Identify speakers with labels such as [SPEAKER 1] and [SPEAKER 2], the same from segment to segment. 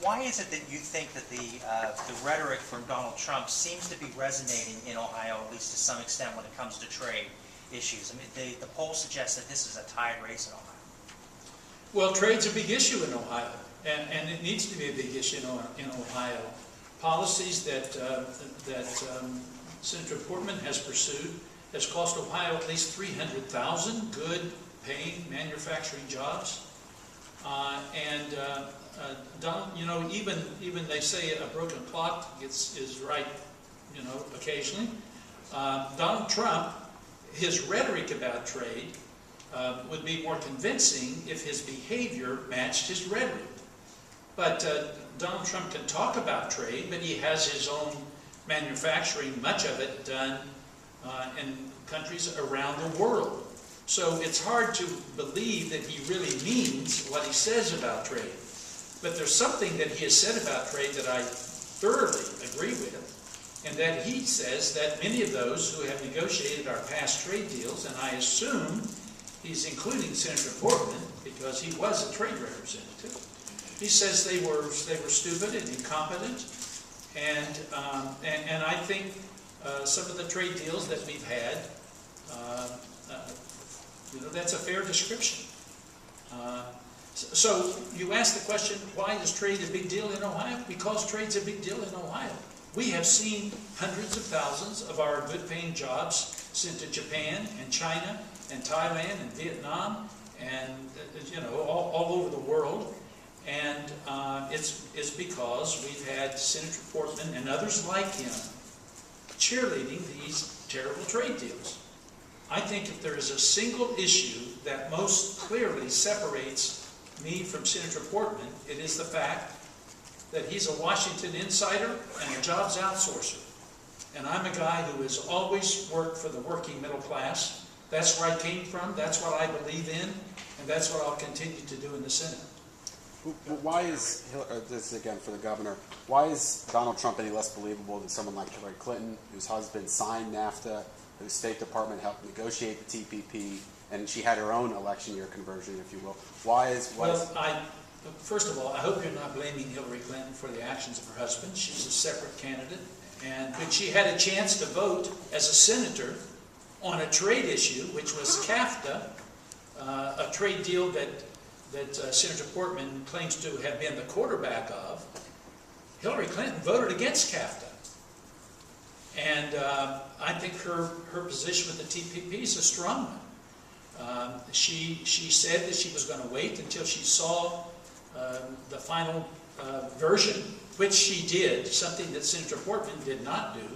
[SPEAKER 1] Why is it that you think that the rhetoric from Donald Trump seems to be resonating in Ohio, at least to some extent, when it comes to trade issues? I mean, the poll suggests that this is a tied race in Ohio.
[SPEAKER 2] Well, trade's a big issue in Ohio, and it needs to be a big issue in Ohio. Policies that Senator Portman has pursued has cost Ohio at least 300,000 good paying manufacturing jobs. Even they say a broken clock is right, occasionally. Donald Trump, his rhetoric about trade would be more convincing if his behavior matched his rhetoric. But Donald Trump can talk about trade, but he has his own manufacturing, much of it done in countries around the world. So it's hard to believe that he really means what he says about trade. But there's something that he has said about trade that I thoroughly agree with, and that he says that many of those who have negotiated our past trade deals, and I assume he's including Senator Portman because he was a trade representative, he says they were stupid and incompetent, and I think some of the trade deals that we've had, that's a fair description. So you ask the question, why is trade a big deal in Ohio? Because trade's a big deal in Ohio. We have seen hundreds of thousands of our good-paying jobs sent to Japan and China and Thailand and Vietnam and all over the world. And it's because we've had Senator Portman and others like him cheerleading these terrible trade deals. I think if there is a single issue that most clearly separates me from Senator Portman, it is the fact that he's a Washington insider and a jobs outsourcer. And I'm a guy who has always worked for the working middle class. That's where I came from, that's what I believe in, and that's what I'll continue to do in the Senate.
[SPEAKER 3] Why is, this is again for the governor, why is Donald Trump any less believable than someone like Hillary Clinton, whose husband signed NAFTA, whose State Department helped negotiate the TPP, and she had her own election year conversion, if you will?
[SPEAKER 2] First of all, I hope you're not blaming Hillary Clinton for the actions of her husband. She's a separate candidate, but she had a chance to vote as a senator on a trade issue, which was CAFTA, a trade deal that Senator Portman claims to have been the quarterback of. Hillary Clinton voted against CAFTA. And I think her position with the TPP is a strong one. She said that she was going to wait until she saw the final version, which she did, something that Senator Portman did not do.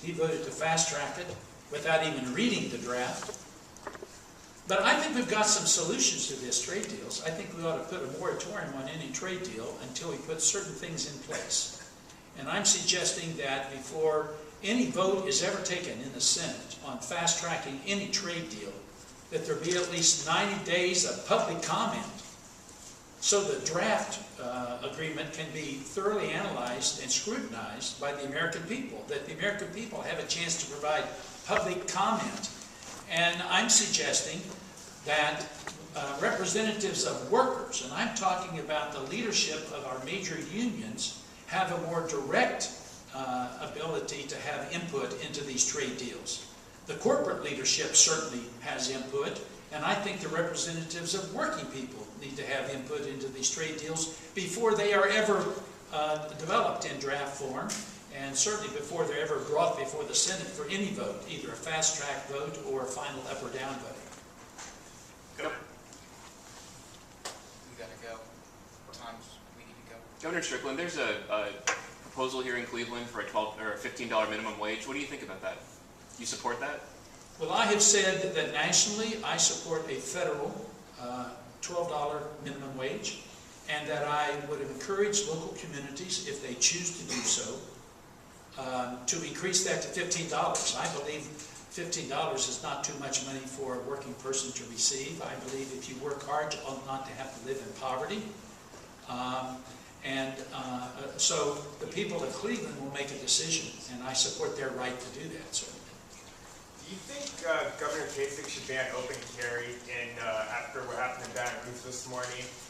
[SPEAKER 2] He voted to fast-track it without even reading the draft. But I think we've got some solutions to this trade deals. I think we ought to put a moratorium on any trade deal until we put certain things in place. And I'm suggesting that before any vote is ever taken in the Senate on fast-tracking any trade deal, that there be at least 90 days of public comment so the draft agreement can be thoroughly analyzed and scrutinized by the American people, that the American people have a chance to provide public comment. And I'm suggesting that representatives of workers, and I'm talking about the leadership of our major unions, have a more direct ability to have input into these trade deals. The corporate leadership certainly has input, and I think the representatives of working people need to have input into these trade deals before they are ever developed in draft form, and certainly before they're ever brought before the Senate for any vote, either a fast-track vote or a final up or down vote.
[SPEAKER 4] Go. We gotta go. What times we need to go?
[SPEAKER 5] Governor Strickland, there's a proposal here in Cleveland for a $15 minimum wage. What do you think about that? You support that?
[SPEAKER 2] Well, I have said that nationally I support a federal $12 minimum wage, and that I would encourage local communities, if they choose to do so, to increase that to $15. I believe $15 is not too much money for a working person to receive. I believe if you work hard, you ought not to have to live in poverty. So the people of Cleveland will make a decision, and I support their right to do that, certainly.
[SPEAKER 6] Do you think Governor Kasich should ban open carry after what happened in Baton Rouge this morning?